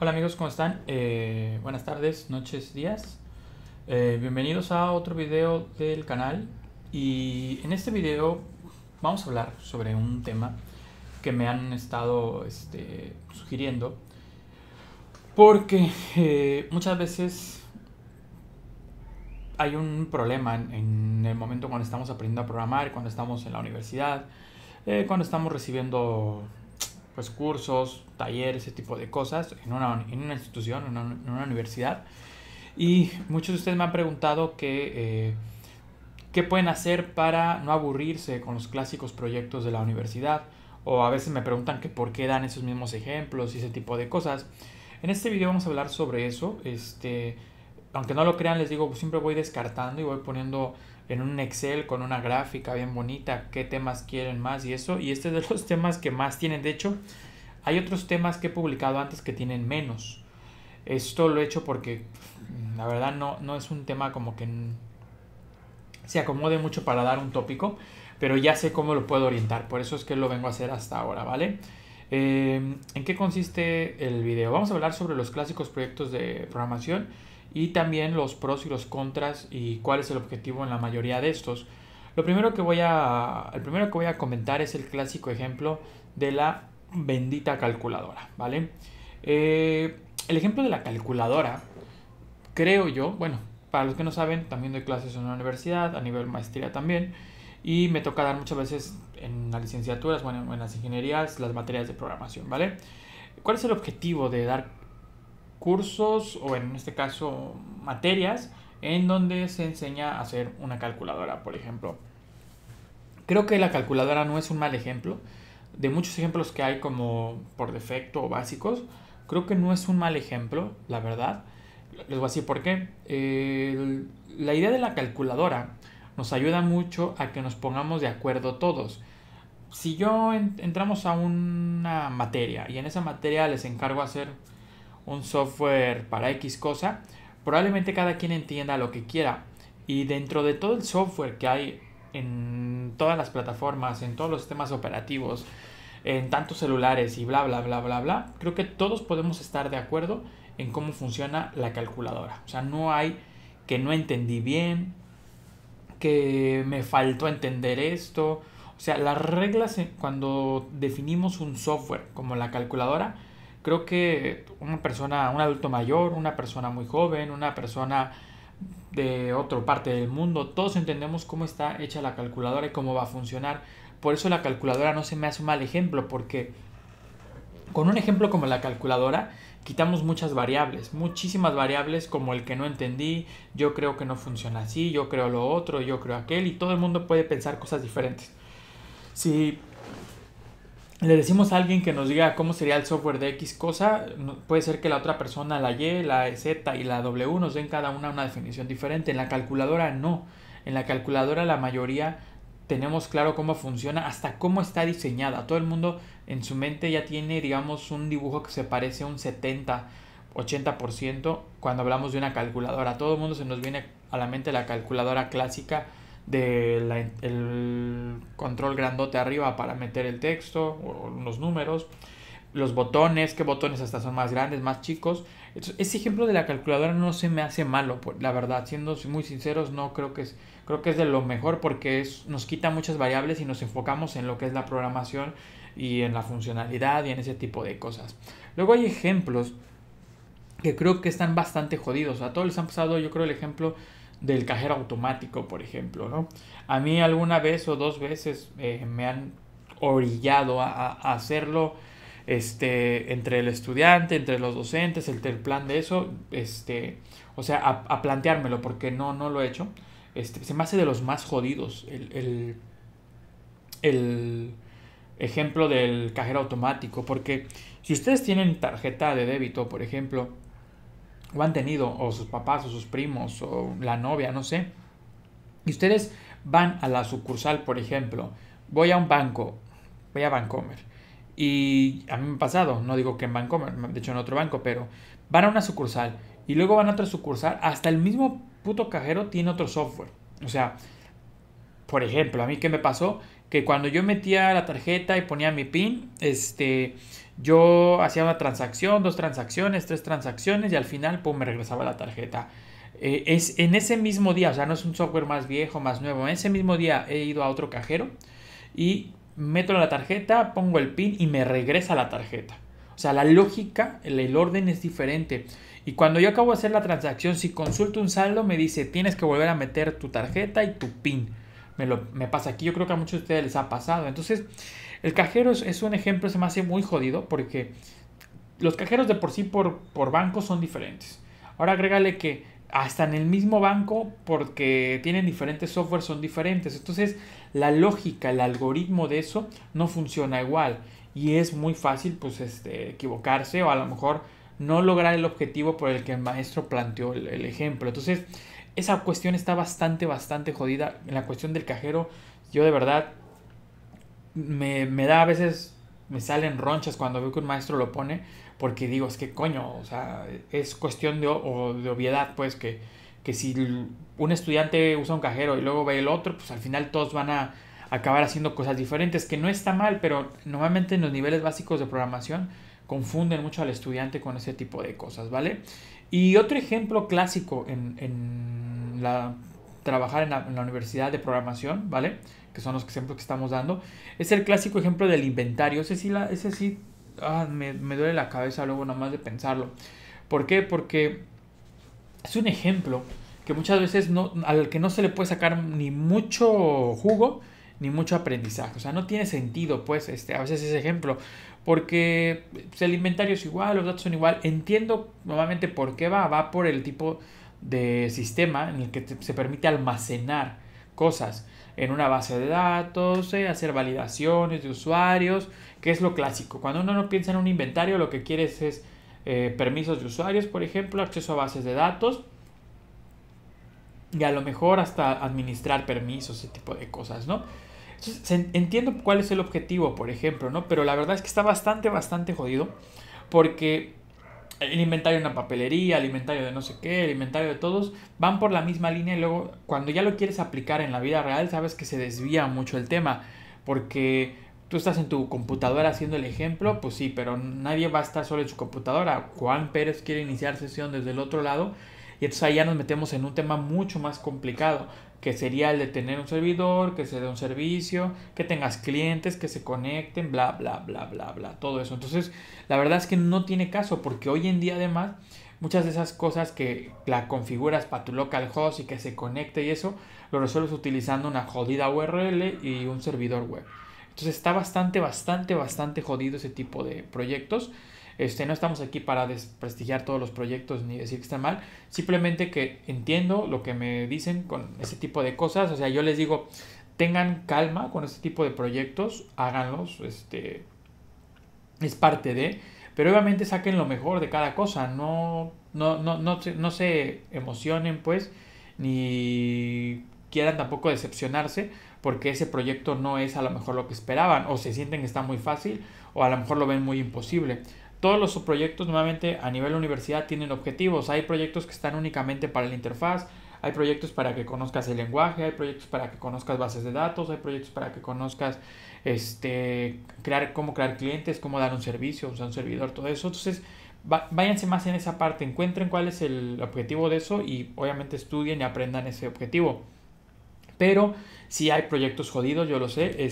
Hola amigos, ¿cómo están? Buenas tardes, noches, días. Bienvenidos a otro video del canal. Y en este video vamos a hablar sobre un tema que me han estado sugiriendo. Porque muchas veces hay un problema en el momento cuando estamos aprendiendo a programar, cuando estamos en la universidad, cuando estamos recibiendo pues cursos, talleres, ese tipo de cosas en una institución, en una universidad. Y muchos de ustedes me han preguntado qué pueden hacer para no aburrirse con los clásicos proyectos de la universidad. O a veces me preguntan que por qué dan esos mismos ejemplos y ese tipo de cosas. En este video vamos a hablar sobre eso. Aunque no lo crean, les digo, siempre voy descartando y voy poniendo en un Excel con una gráfica bien bonita qué temas quieren más y eso. Y este es de los temas que más tienen. De hecho, hay otros temas que he publicado antes que tienen menos. Esto lo he hecho porque la verdad no es un tema como que se acomode mucho para dar un tópico, pero ya sé cómo lo puedo orientar. Por eso es que lo vengo a hacer hasta ahora, ¿vale? ¿En qué consiste el video? Vamos a hablar sobre los clásicos proyectos de programación y también los pros y los contras y cuál es el objetivo en la mayoría de estos. El primero que voy a comentar es el clásico ejemplo de la bendita calculadora, ¿vale? El ejemplo de la calculadora, creo yo, bueno, para los que no saben, también doy clases en una universidad, a nivel maestría también, y me toca dar muchas veces en las licenciaturas, bueno, en las ingenierías, las materias de programación, ¿vale? ¿Cuál es el objetivo de dar cursos, o en este caso materias, en donde se enseña a hacer una calculadora, por ejemplo? Creo que la calculadora no es un mal ejemplo. De muchos ejemplos que hay como por defecto o básicos, creo que no es un mal ejemplo, la verdad. Les voy a decir por qué. La idea de la calculadora nos ayuda mucho a que nos pongamos de acuerdo todos. Si yo entramos a una materia y en esa materia les encargo hacer un software para X cosa, probablemente cada quien entienda lo que quiera. Y dentro de todo el software que hay en todas las plataformas, en todos los sistemas operativos, en tantos celulares y bla, bla, bla, bla, bla, creo que todos podemos estar de acuerdo en cómo funciona la calculadora. O sea, no hay que no entendí bien, que me faltó entender esto. O sea, las reglas cuando definimos un software como la calculadora, creo que una persona, un adulto mayor, una persona muy joven, una persona de otra parte del mundo, todos entendemos cómo está hecha la calculadora y cómo va a funcionar. Por eso la calculadora no se me hace un mal ejemplo, porque con un ejemplo como la calculadora quitamos muchas variables, muchísimas variables como el que no entendí, yo creo que no funciona así, yo creo lo otro, yo creo aquel, y todo el mundo puede pensar cosas diferentes. Si le decimos a alguien que nos diga cómo sería el software de X cosa, puede ser que la otra persona, la Y, la Z y la W, nos den cada una definición diferente. En la calculadora no. En la calculadora la mayoría tenemos claro cómo funciona, hasta cómo está diseñada. Todo el mundo en su mente ya tiene, digamos, un dibujo que se parece a un 70-80% cuando hablamos de una calculadora. Todo el mundo se nos viene a la mente la calculadora clásica el control grandote arriba para meter el texto o los números, los botones, qué botones hasta son más grandes, más chicos. Entonces, ese ejemplo de la calculadora no se me hace malo, la verdad, siendo muy sinceros, no creo que es de lo mejor porque nos quita muchas variables y nos enfocamos en lo que es la programación y en la funcionalidad y en ese tipo de cosas. Luego hay ejemplos que creo que están bastante jodidos. A todos les han pasado, yo creo, el ejemplo del cajero automático, por ejemplo, ¿no? A mí alguna vez o dos veces me han orillado a hacerlo entre el estudiante, entre los docentes, el plan de eso, o sea, a planteármelo, porque no lo he hecho. Se me hace de los más jodidos el ejemplo del cajero automático, porque si ustedes tienen tarjeta de débito, por ejemplo, o han tenido, o sus papás, o sus primos, o la novia, no sé, y ustedes van a la sucursal, por ejemplo, voy a un banco, voy a Bancomer, y a mí me ha pasado, no digo que en Bancomer, de hecho en otro banco, pero van a una sucursal, y luego van a otra sucursal, hasta el mismo puto cajero tiene otro software. O sea, por ejemplo, a mí qué me pasó, que cuando yo metía la tarjeta y ponía mi PIN, yo hacía una transacción, 2 transacciones, 3 transacciones y al final, pum, me regresaba la tarjeta. Es en ese mismo día, o sea, no es un software más viejo, más nuevo. En ese mismo día he ido a otro cajero y meto la tarjeta, pongo el PIN y me regresa la tarjeta. O sea, la lógica, el orden es diferente. Y cuando yo acabo de hacer la transacción, si consulto un saldo, me dice, tienes que volver a meter tu tarjeta y tu PIN. Me pasa aquí, yo creo que a muchos de ustedes les ha pasado. Entonces, el cajero es un ejemplo, se me hace muy jodido porque los cajeros de por sí por banco son diferentes. Ahora agrégale que hasta en el mismo banco, porque tienen diferentes softwares, son diferentes. Entonces, la lógica, el algoritmo de eso no funciona igual. Y es muy fácil, pues, equivocarse o a lo mejor no lograr el objetivo por el que el maestro planteó el ejemplo. Entonces, esa cuestión está bastante jodida. En la cuestión del cajero, yo de verdad me da a veces, me salen ronchas cuando veo que un maestro lo pone, porque digo, es que coño, o sea, es cuestión de obviedad, pues, que si un estudiante usa un cajero y luego ve el otro, pues al final todos van a acabar haciendo cosas diferentes, que no está mal, pero normalmente en los niveles básicos de programación confunden mucho al estudiante con ese tipo de cosas, ¿vale? Y otro ejemplo clásico trabajar en la universidad de programación, ¿vale? Que son los ejemplos que estamos dando, es el clásico ejemplo del inventario. Ese sí me duele la cabeza luego nomás de pensarlo. ¿Por qué? Porque es un ejemplo que muchas veces al que no se le puede sacar ni mucho jugo ni mucho aprendizaje. O sea, no tiene sentido, pues, a veces ese ejemplo. Porque pues, el inventario es igual, los datos son igual. Entiendo normalmente por qué va por el tipo de sistema en el que se permite almacenar cosas en una base de datos, hacer validaciones de usuarios, que es lo clásico. Cuando uno no piensa en un inventario, lo que quiere es permisos de usuarios, por ejemplo, acceso a bases de datos y a lo mejor hasta administrar permisos, ese tipo de cosas, ¿no? Entonces, entiendo cuál es el objetivo, por ejemplo, ¿no? Pero la verdad es que está bastante jodido porque el inventario de una papelería, el inventario de no sé qué, el inventario de todos, van por la misma línea y luego cuando ya lo quieres aplicar en la vida real, sabes que se desvía mucho el tema, porque tú estás en tu computadora haciendo el ejemplo, pues sí, pero nadie va a estar solo en su computadora. Juan Pérez quiere iniciar sesión desde el otro lado y entonces ahí ya nos metemos en un tema mucho más complicado, que sería el de tener un servidor, que se dé un servicio, que tengas clientes, que se conecten, bla, todo eso. Entonces, la verdad es que no tiene caso, porque hoy en día además, muchas de esas cosas que la configuras para tu localhost y que se conecte y eso, lo resuelves utilizando una jodida URL y un servidor web. Entonces está bastante jodido ese tipo de proyectos. No estamos aquí para desprestigiar todos los proyectos ni decir que están mal, simplemente que entiendo lo que me dicen con ese tipo de cosas. O sea, yo les digo, tengan calma con este tipo de proyectos, háganlos, es parte de, pero obviamente saquen lo mejor de cada cosa, no se emocionen pues, ni quieran tampoco decepcionarse porque ese proyecto no es a lo mejor lo que esperaban, o se sienten que está muy fácil, o a lo mejor lo ven muy imposible. Todos los proyectos normalmente a nivel universidad tienen objetivos. Hay proyectos que están únicamente para la interfaz, hay proyectos para que conozcas el lenguaje, hay proyectos para que conozcas bases de datos, hay proyectos para que conozcas cómo crear clientes, cómo dar un servicio, o sea, un servidor, todo eso. Entonces, váyanse más en esa parte, encuentren cuál es el objetivo de eso y obviamente estudien y aprendan ese objetivo. Pero sí hay proyectos jodidos, yo lo sé.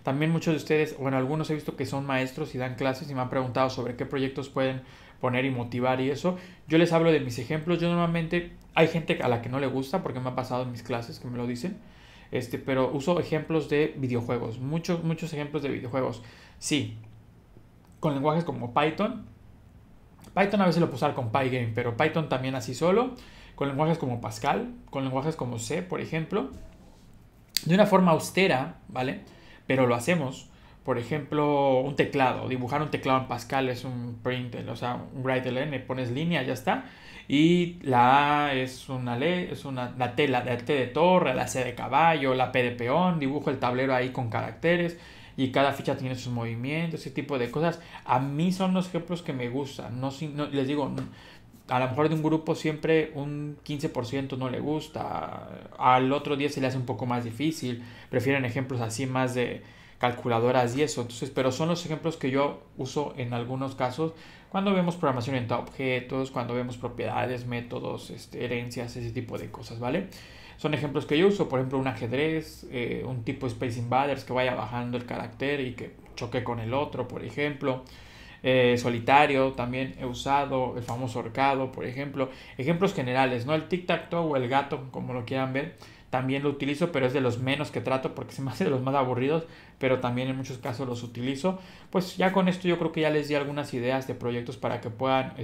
También muchos de ustedes, bueno, algunos he visto que son maestros y dan clases y me han preguntado sobre qué proyectos pueden poner y motivar y eso. Yo les hablo de mis ejemplos. Yo normalmente, hay gente a la que no le gusta porque me ha pasado en mis clases que me lo dicen. Pero uso ejemplos de videojuegos, muchos ejemplos de videojuegos. Sí, con lenguajes como Python. Python a veces lo puedo usar con Pygame, pero Python también así solo. Con lenguajes como Pascal, con lenguajes como C, por ejemplo. De una forma austera, ¿vale? Pero lo hacemos. Por ejemplo, un teclado. Dibujar un teclado en Pascal es un print, o sea, un write-ln, pones línea, ya está. Y la A es la T, la T de torre, la C de caballo, la P de peón. Dibujo el tablero ahí con caracteres y cada ficha tiene sus movimientos, ese tipo de cosas. A mí son los ejemplos que me gustan. Les digo, a lo mejor de un grupo siempre un 15% no le gusta, al otro día se le hace un poco más difícil, prefieren ejemplos así más de calculadoras y eso. Entonces, pero son los ejemplos que yo uso en algunos casos cuando vemos programación orientada a objetos, cuando vemos propiedades, métodos, herencias, ese tipo de cosas, ¿vale? Son ejemplos que yo uso, por ejemplo, un ajedrez, un tipo Space Invaders que vaya bajando el carácter y que choque con el otro, por ejemplo. Solitario también he usado, el famoso horcado, por ejemplo. Ejemplos generales, ¿no? El tic-tac-toe o el gato, como lo quieran ver, también lo utilizo, pero es de los menos que trato porque se me hace de los más aburridos, pero también en muchos casos los utilizo. Pues ya con esto yo creo que ya les di algunas ideas de proyectos para que puedan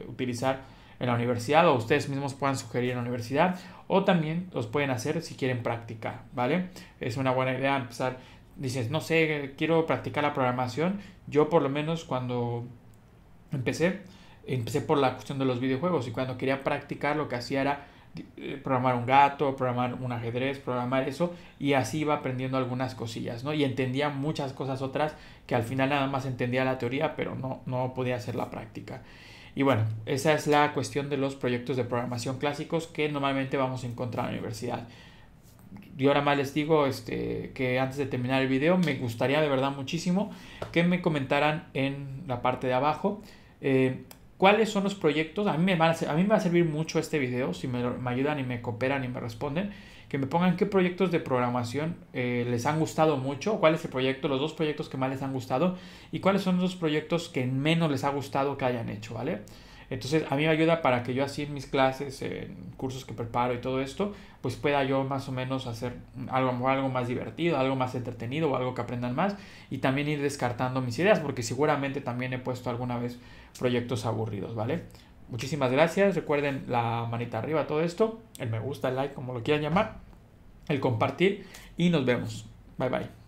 utilizar en la universidad o ustedes mismos puedan sugerir en la universidad o también los pueden hacer si quieren practicar, ¿vale? Es una buena idea empezar. Dices, no sé, quiero practicar la programación. Yo por lo menos cuando empecé por la cuestión de los videojuegos y cuando quería practicar lo que hacía era programar un gato, programar un ajedrez, programar eso y así iba aprendiendo algunas cosillas, ¿no? Y entendía muchas cosas otras que al final nada más entendía la teoría, pero no podía hacer la práctica. Y bueno, esa es la cuestión de los proyectos de programación clásicos que normalmente vamos a encontrar en la universidad. Y ahora más les digo que antes de terminar el video me gustaría de verdad muchísimo que me comentaran en la parte de abajo cuáles son los proyectos. A mí me va a servir mucho este video si me ayudan y me cooperan y me responden, que me pongan qué proyectos de programación les han gustado mucho, cuál es el proyecto, los dos proyectos que más les han gustado y cuáles son los proyectos que menos les ha gustado que hayan hecho, ¿vale? Entonces a mí me ayuda para que yo así en mis clases, en cursos que preparo y todo esto, pues pueda yo más o menos hacer algo más divertido, algo más entretenido o algo que aprendan más y también ir descartando mis ideas porque seguramente también he puesto alguna vez proyectos aburridos, ¿vale? Muchísimas gracias, recuerden la manita arriba todo esto, el me gusta, el like, como lo quieran llamar, el compartir y nos vemos. Bye bye.